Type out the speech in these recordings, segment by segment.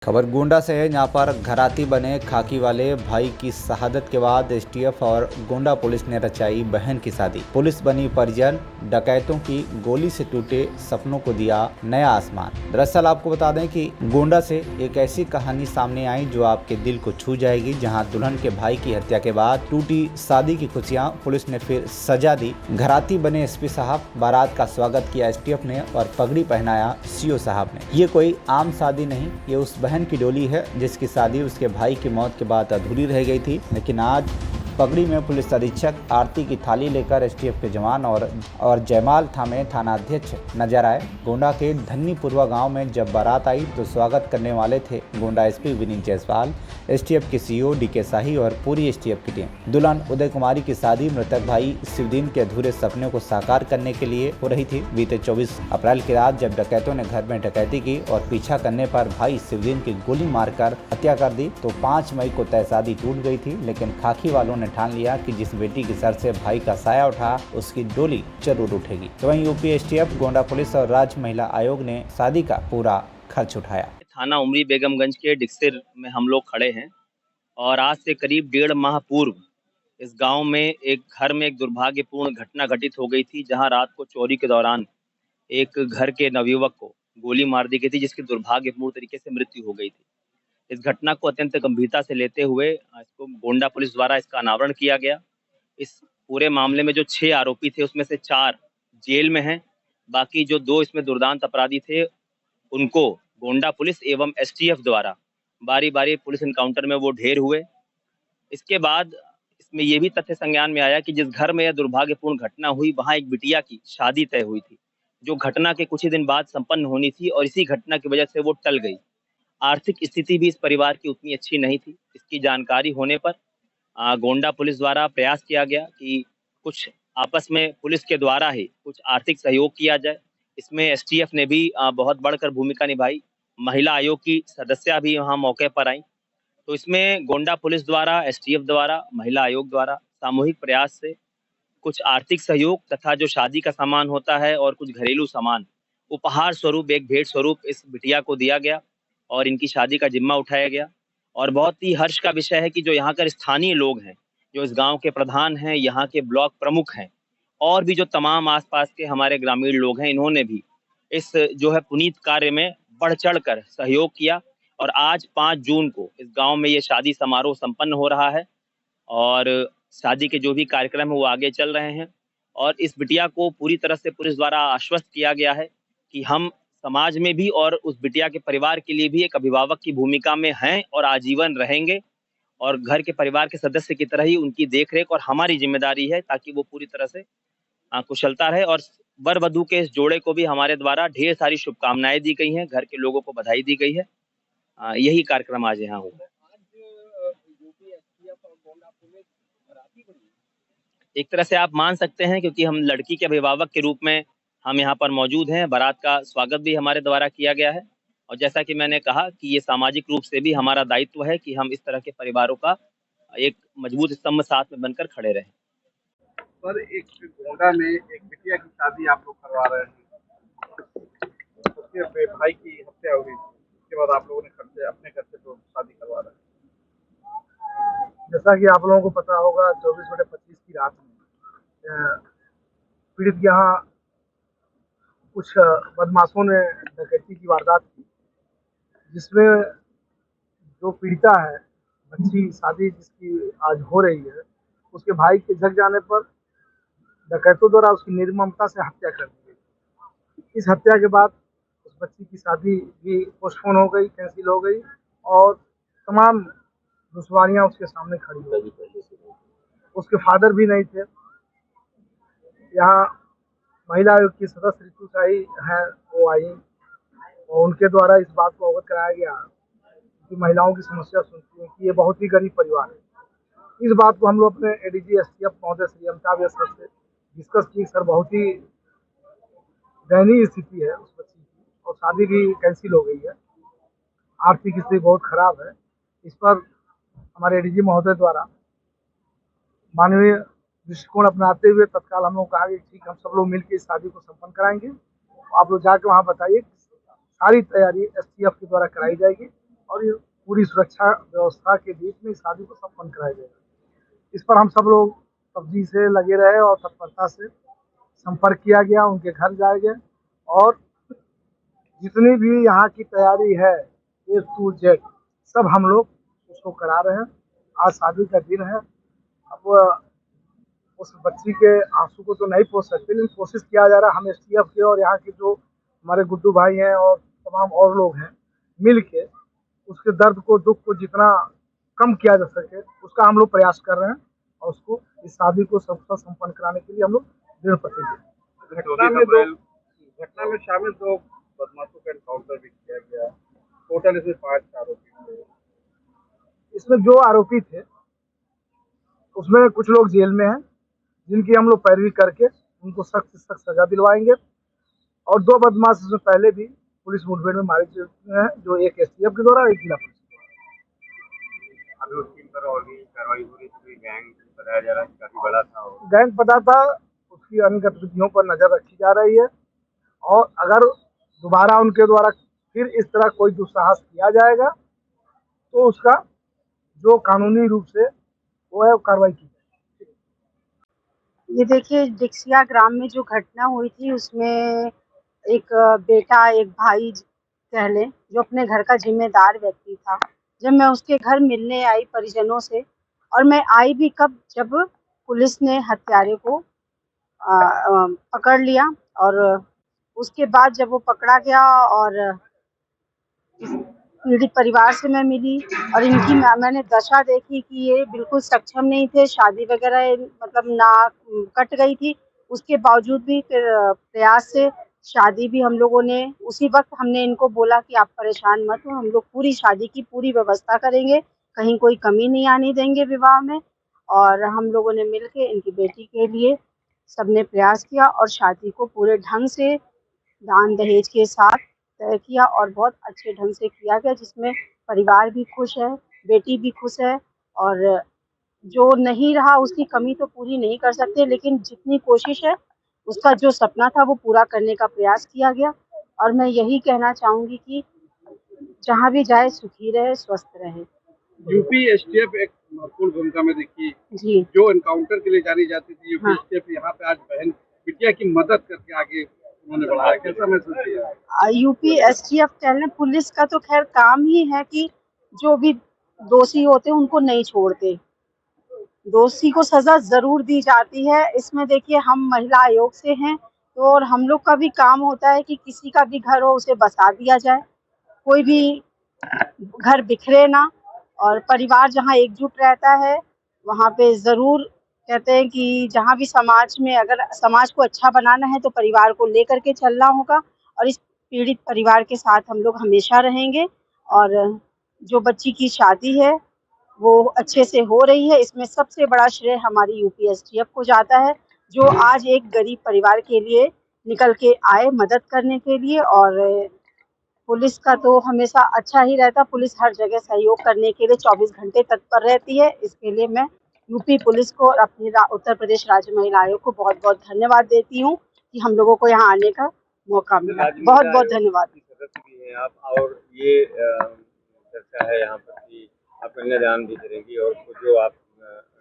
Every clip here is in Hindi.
खबर गोंडा से है, जहां पर घराती बने खाकी वाले भाई की शहादत के बाद एसटीएफ और गोंडा पुलिस ने रचाई बहन की शादी। पुलिस बनी परिजन, डकैतों की गोली से टूटे सपनों को दिया नया आसमान। दरअसल आपको बता दें कि गोंडा से एक ऐसी कहानी सामने आई जो आपके दिल को छू जाएगी, जहां दुल्हन के भाई की हत्या के बाद टूटी शादी की खुशियां पुलिस ने फिर सजा दी। घराती बने एसपी साहब, बारात का स्वागत किया एसटीएफ ने और पगड़ी पहनाया सीओ साहब ने। ये कोई आम शादी नहीं, ये उस बहन की डोली है जिसकी शादी उसके भाई की मौत के बाद अधूरी रह गई थी। लेकिन आज पगड़ी में पुलिस अधीक्षक आरती की थाली लेकर एसटीएफ के जवान और जयमाल थामे थानाध्यक्ष नजर आए। गोंडा के धन्नीपुरवा गांव में जब बारात आई तो स्वागत करने वाले थे गोंडा एसपी विनीत जायसवाल, एसटीएफ के सीईओ डीके शाही और पूरी एसटीएफ की टीम। दुल्हन उदय कुमारी की शादी मृतक भाई शिवदीन के अधूरे सपने को साकार करने के लिए हो रही थी। बीते 24 अप्रैल की रात जब डकैतों ने घर में डकैती की और पीछा करने पर भाई शिवदीन की गोली मारकर हत्या कर दी तो 5 मई को तय शादी टूट गई थी। लेकिन खाकी वालों ने ठान लिया कि जिस बेटी के सर से भाई का साया उठा उसकी डोली जरूर उठेगी। तो वहीं यूपी एसटीएफ, गोंडा पुलिस और राज्य महिला आयोग ने शादी का पूरा खर्च उठाया। थाना उमरी बेगमगंज के डिक्सिर में हम लोग खड़े हैं और आज से करीब 1.5 माह पूर्व इस गांव में एक घर में एक दुर्भाग्यपूर्ण घटना घटित हो गई थी, जहां रात को चोरी के दौरान एक घर के नवयुवक को गोली मार दी गई थी, जिसकी दुर्भाग्यपूर्ण तरीके से मृत्यु हो गई थी। इस घटना को अत्यंत गंभीरता से लेते हुए इसको गोंडा पुलिस द्वारा इसका अनावरण किया गया। इस पूरे मामले में जो 6 आरोपी थे उसमें से 4 जेल में हैं। बाकी जो 2 इसमें दुर्दांत अपराधी थे उनको गोंडा पुलिस एवं एसटीएफ द्वारा बारी-बारी पुलिस एनकाउंटर में वो ढेर हुए। इसके बाद इसमें ये भी तथ्य संज्ञान में आया कि जिस घर में यह दुर्भाग्यपूर्ण घटना हुई वहाँ एक बिटिया की शादी तय हुई थी, जो घटना के कुछ ही दिन बाद संपन्न होनी थी और इसी घटना की वजह से वो टल गई। आर्थिक स्थिति भी इस परिवार की उतनी अच्छी नहीं थी। इसकी जानकारी होने पर गोंडा पुलिस द्वारा प्रयास किया गया कि कुछ आपस में पुलिस के द्वारा ही कुछ आर्थिक सहयोग किया जाए। इसमें एसटीएफ ने भी बहुत बढ़कर भूमिका निभाई। महिला आयोग की सदस्या भी वहाँ मौके पर आई। तो इसमें गोंडा पुलिस द्वारा, एसटीएफ द्वारा, महिला आयोग द्वारा सामूहिक प्रयास से कुछ आर्थिक सहयोग तथा जो शादी का सामान होता है और कुछ घरेलू सामान उपहार स्वरूप, एक भेंट स्वरूप इस बिटिया को दिया गया और इनकी शादी का जिम्मा उठाया गया। और बहुत ही हर्ष का विषय है कि जो यहाँ के स्थानीय लोग हैं, जो इस गांव के प्रधान हैं, यहाँ के ब्लॉक प्रमुख हैं और भी जो तमाम आसपास के हमारे ग्रामीण लोग हैं, इन्होंने भी इस जो है पुनीत कार्य में बढ़ चढ़ कर सहयोग किया। और आज 5 जून को इस गांव में ये शादी समारोह संपन्न हो रहा है और शादी के जो भी कार्यक्रम है वो आगे चल रहे हैं। और इस बिटिया को पूरी तरह से पुलिस द्वारा आश्वस्त किया गया है कि हम समाज में भी और उस बिटिया के परिवार के लिए भी एक अभिभावक की भूमिका में हैं और आजीवन रहेंगे और घर के परिवार के सदस्य की तरह ही उनकी देखरेख और हमारी जिम्मेदारी है ताकि वो पूरी तरह से कुशलता रहे। और वर वधू के इस जोड़े को भी हमारे द्वारा ढेर सारी शुभकामनाएं दी गई हैं, घर के लोगों को बधाई दी गई है। यही कार्यक्रम आज यहाँ हुआ। एक तरह से आप मान सकते हैं, क्योंकि हम लड़की के अभिभावक के रूप में हम यहाँ पर मौजूद हैं। बारात का स्वागत भी हमारे द्वारा किया गया है और जैसा कि मैंने कहा कि ये सामाजिक रूप से भी हमारा दायित्व है कि हम इस तरह के परिवारों का एक मजबूत स्तंभ साथ में बनकर खड़े रहें। पर एक गोंडा में एक बिटिया की शादी आप लोग करवा रहे हैं, उसके भाई की हत्या हो गई, उसके बाद आप लोगों ने अपने घर से तो शादी करवा रहे हैं। जैसा कि आप लोगों को पता होगा, 24/25 की रात में पीड़ित यहाँ कुछ बदमाशों ने डकैती की वारदात की, जिसमें जो पीड़िता है, बच्ची शादी जिसकी आज हो रही है, उसके भाई के जग जाने पर डकैतों द्वारा उसकी निर्ममता से हत्या कर दी गई। इस हत्या के बाद उस बच्ची की शादी भी पोस्टपोन हो गई, कैंसिल हो गई और तमाम दुश्वारियां उसके सामने खड़ी हो गई। उसके फादर भी नहीं थे। यहाँ महिला आयोग की सदस्य ऋतु शाही हैं, वो आई और उनके द्वारा इस बात को अवगत कराया गया कि महिलाओं की समस्या सुनती है कि ये बहुत ही गरीब परिवार है। इस बात को हम लोग अपने एडीजी एसटीएफ महोदय श्री अमिताभ सर से डिस्कस की। सर, बहुत ही दयनीय स्थिति है उस बच्ची की और शादी भी कैंसिल हो गई है, आर्थिक स्थिति बहुत खराब है। इस पर हमारे एडीजी महोदय द्वारा मानवीय दृष्टिकोण अपनाते हुए तत्काल हम लोग कहा कि ठीक, हम सब लोग मिलकर इस शादी को संपन्न कराएंगे। आप लोग जाके वहाँ बताइए, सारी तैयारी एसटीएफ के द्वारा कराई जाएगी और ये पूरी सुरक्षा व्यवस्था के बीच में इस शादी को संपन्न कराया जाएगा। इस पर हम सब लोग सब्जी से लगे रहे और तत्परता से संपर्क किया गया, उनके घर जाए गए और जितनी भी यहाँ की तैयारी है A to Z सब हम लोग उसको करा रहे हैं। आज शादी का दिन है। अब उस बच्ची के आंसू को तो नहीं पोंछ सकते, लेकिन कोशिश किया जा रहा है। हम STF के और यहाँ के जो हमारे गुड्डू भाई हैं और तमाम और लोग हैं मिल के उसके दर्द को, दुख को जितना कम किया जा सके उसका हम लोग प्रयास कर रहे हैं और उसको इस शादी को सफल संपन्न कराने के लिए हम लोग दृढ़ प्रतिज्ञ हैं। घटना में शामिल 2 बदमाशों का एनकाउंटर भी किया गया। टोटल इसमें 5 आरोपी थे। इसमें जो आरोपी थे उसमें कुछ लोग जेल में हैं, जिनकी हम लोग पैरवी करके उनको सख्त से सख्त सजा दिलवाएंगे और 2 बदमाश इसमें पहले भी पुलिस मुठभेड़ में मारे चुके हैं, जो एक STF के द्वारा, एक जिला पुलिस। अभी उसकी पर और भी कार्रवाई हो रही थी। गैंग बताया जा रहा है काफी बड़ा था। गैंग पता था, उसकी अन्य गतिविधियों पर नजर रखी जा रही है और अगर दोबारा उनके द्वारा फिर इस तरह कोई दुस्साहस किया जाएगा तो उसका जो कानूनी रूप से वो है कार्रवाई की जाएगी। ये देखिए, डिक्सिया ग्राम में जो घटना हुई थी उसमें एक बेटा, एक भाई कह लें, जो अपने घर का जिम्मेदार व्यक्ति था। जब मैं उसके घर मिलने आई परिजनों से, और मैं आई भी कब, जब पुलिस ने हत्यारे को पकड़ लिया और उसके बाद जब वो पकड़ा गया और पीड़ित परिवार से मैं मिली और इनकी मैंने दशा देखी कि ये बिल्कुल सक्षम नहीं थे, शादी वगैरह मतलब ना कट गई थी, उसके बावजूद भी फिर प्रयास से शादी भी हम लोगों ने, उसी वक्त हमने इनको बोला कि आप परेशान मत हो, हम लोग पूरी शादी की पूरी व्यवस्था करेंगे, कहीं कोई कमी नहीं आने देंगे विवाह में। और हम लोगों ने मिलके इनकी बेटी के लिए सबने प्रयास किया और शादी को पूरे ढंग से दान दहेज के साथ तय किया और बहुत अच्छे ढंग से किया गया, जिसमें परिवार भी खुश है, बेटी भी खुश है और जो नहीं रहा उसकी कमी तो पूरी नहीं कर सकते, लेकिन जितनी कोशिश है उसका जो सपना था वो पूरा करने का प्रयास किया गया। और मैं यही कहना चाहूँगी कि जहाँ भी जाए सुखी रहे, स्वस्थ रहे। यूपी STF एक महत्वपूर्ण भूमिका में देखी जी, जो एनकाउंटर के लिए जानी जाती थी। यूपी STF यहाँ पे आज बहन बिटिया की मदद करके आगे उन्होंने बढ़ाया। कैसा महसूस किया? यूपी STF कह लें, पुलिस का तो खैर काम ही है कि जो भी दोषी होते हैं उनको नहीं छोड़ते, दोषी को सजा जरूर दी जाती है। इसमें देखिए, हम महिला आयोग से हैं तो और हम लोग का भी काम होता है कि किसी का भी घर हो उसे बसा दिया जाए, कोई भी घर बिखरे ना, और परिवार जहाँ एकजुट रहता है वहाँ पे ज़रूर कहते हैं कि जहाँ भी समाज में, अगर समाज को अच्छा बनाना है तो परिवार को लेकर के चलना होगा और इस पीड़ित परिवार के साथ हम लोग हमेशा रहेंगे। और जो बच्ची की शादी है वो अच्छे से हो रही है, इसमें सबसे बड़ा श्रेय हमारी यूपी STF को जाता है, जो आज एक गरीब परिवार के लिए निकल के आए मदद करने के लिए। और पुलिस का तो हमेशा अच्छा ही रहता, पुलिस हर जगह सहयोग करने के लिए 24 घंटे तत्पर रहती है। इसके लिए मैं यूपी पुलिस को और अपनी उत्तर प्रदेश राज्य महिला आयोग को बहुत बहुत धन्यवाद देती हूँ कि हम लोगों को यहाँ आने का मौका मिला। बहुत बहुत धन्यवाद। सदस्य भी हैं आप और ये चर्चा है यहाँ पर कि आप कन्यादान भी करेंगी और जो आप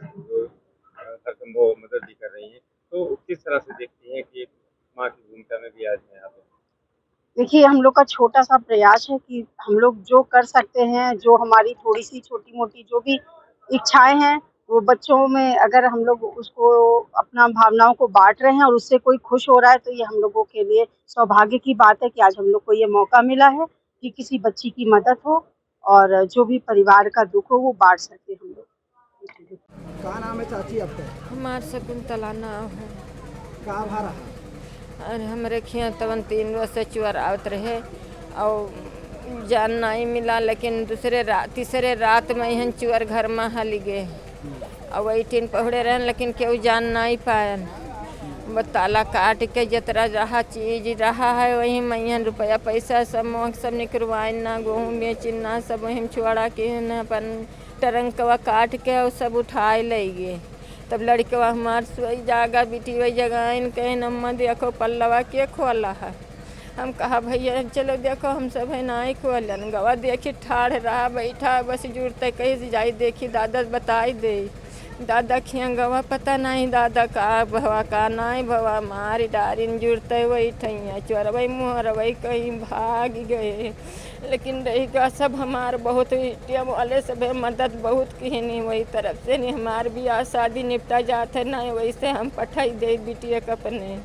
जो हर संभव मदद भी कर रही हैं, तो किस तरह से देखती हैं कि माँ की भूमिका में भी आज हैं आप? देखिए, हम लोग का छोटा सा प्रयास है कि हम लोग जो कर सकते हैं, जो हमारी थोड़ी सी छोटी मोटी जो भी इच्छाएं हैं, वो बच्चों में अगर हम लोग उसको अपना भावनाओं को बांट रहे हैं और उससे कोई खुश हो रहा है तो ये हम लोगों के लिए सौभाग्य की बात है कि आज हम लोग को ये मौका मिला है कि किसी बच्ची की मदद हो और जो भी परिवार का दुख हो वो बांट सके हम लोग। क्या नाम है चाची आपका? हमार शकुंतला नाम है। का भारा और हमारे खिया तवन 3 रोज से चुअर आवत रहे और जान नहीं मिला, लेकिन तीसरे रात में यहाँ चुअर घर में हली गए और वही टीन पहुड़े रहन, लेकिन केहू जान नहीं पायन। वो ताला काट के जतरा रहा चीज रहा है वही में रुपया पैसा सब निकलवाए ना, गेहूँ बेचिना सब वही छुआड़ा के न अपन टरंकवा काट के और सब उठाए ले गए। तब लड़कवा हमार सोई जागा बेटी वही जगह कहे नम्मा देखो पल्लवा के खोला है, हम कहा भैया चलो देखो हम सब है नाई खोलन गवा देखी ठाड़ रहा बैठा बस जुड़ते कहीं से जाई देखी दादा बताई दे दादा खिया गवा पता नहीं दादा का भवा का नहीं भवा मारी डारिन जुड़ते वही ठैया चोरवई मुहरवई कहीं भाग गए लेकिन रही का सब हमार बहुत टीएम वाले सब मदद बहुत कहनी वही तरफ से नहीं हमार भी आज शादी निपटा जाते नहीं वैसे हम पठाई दे बिटिया के अपने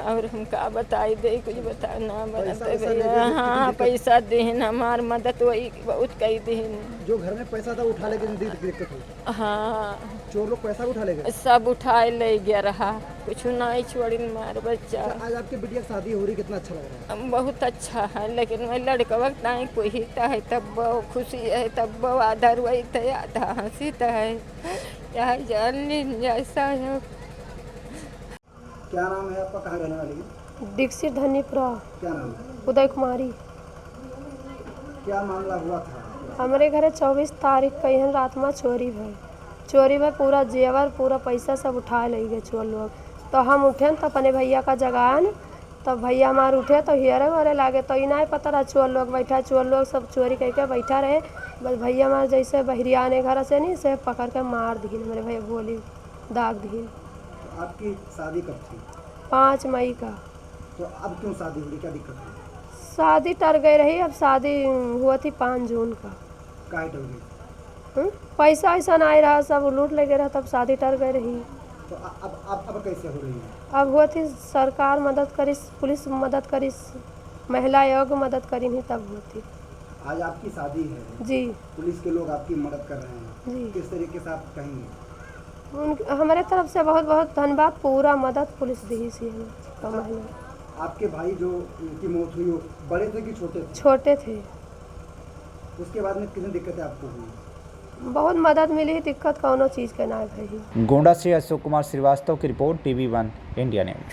और हम का बताई दे कुछ बता ना बताते भैया हाँ पैसा देन हमार मदद वही बहुत कही देन जो घर में पैसा था उठा लेके दिक्कत हुई। हाँ चोर लोग पैसा उठा ले गए। सब उठाए ले गया रहा कुछ नहीं छोड़ी मार बच्चा। आज आपके बिटिया की शादी हो रही कितना अच्छा लग रहा है। बहुत अच्छा है लेकिन वही लड़का वक्त नहीं कोई हिता है तब खुशी है तब आधा रोई थे आधा हंसी है क्या जान लीन जैसा है। क्या नाम है आपका, कहाँ रहने वाली है? दीक्षित धनीपुरा। क्या नाम है? उदय कुमारी। क्या मामला हुआ था? हमारे घरे 24 तारीख का यहाँ रात में चोरी भई। चोरी में पूरा जेवर पूरा पैसा सब उठा ले गए चोर लोग। तो हम उठे तो अपने भैया का जगान तब भैया हमारे उठे तो हियरे वरे लागे तो इना पता रहा चोर लोग बैठा चोर लोग सब चोरी करके बैठा रहे बस भैया हमारे जैसे बहरिया आने घर से नहीं से पकड़ के मार दी मेरे भैया गोली दाग दी। आपकी शादी कब थी? 5 मई का। तो अब क्यों शादी हुई, क्या दिक्कत हुई? शादी टर गई रही अब शादी हुआ थी 5 जून का। काहे टर गई? पैसा ऐसा नहीं रहा सब लूट ले गए रहा तब शादी टर गई रही। तो अब कैसे हो रही है? अब हुआ थी सरकार मदद करी पुलिस मदद करी महिला आयोग मदद करी नहीं तब हुआ थी। आज आपकी शादी है जी पुलिस के लोग आपकी मदद कर रहे हैं जी किस तरीके से आप कहेंगे? हमारे तरफ से बहुत बहुत धन्यवाद पूरा मदद पुलिस दी सी हमें महिला। आपके भाई जो उनकी मौत हुई वो बड़े थे कि छोटे थे? छोटे थे। उसके बाद में कितनी दिक्कतें आपको हुई? बहुत मदद मिली दिक्कत कौनो चीज़ के ना भाई। गोंडा से अशोक कुमार श्रीवास्तव की रिपोर्ट TV1 इंडिया न्यूज।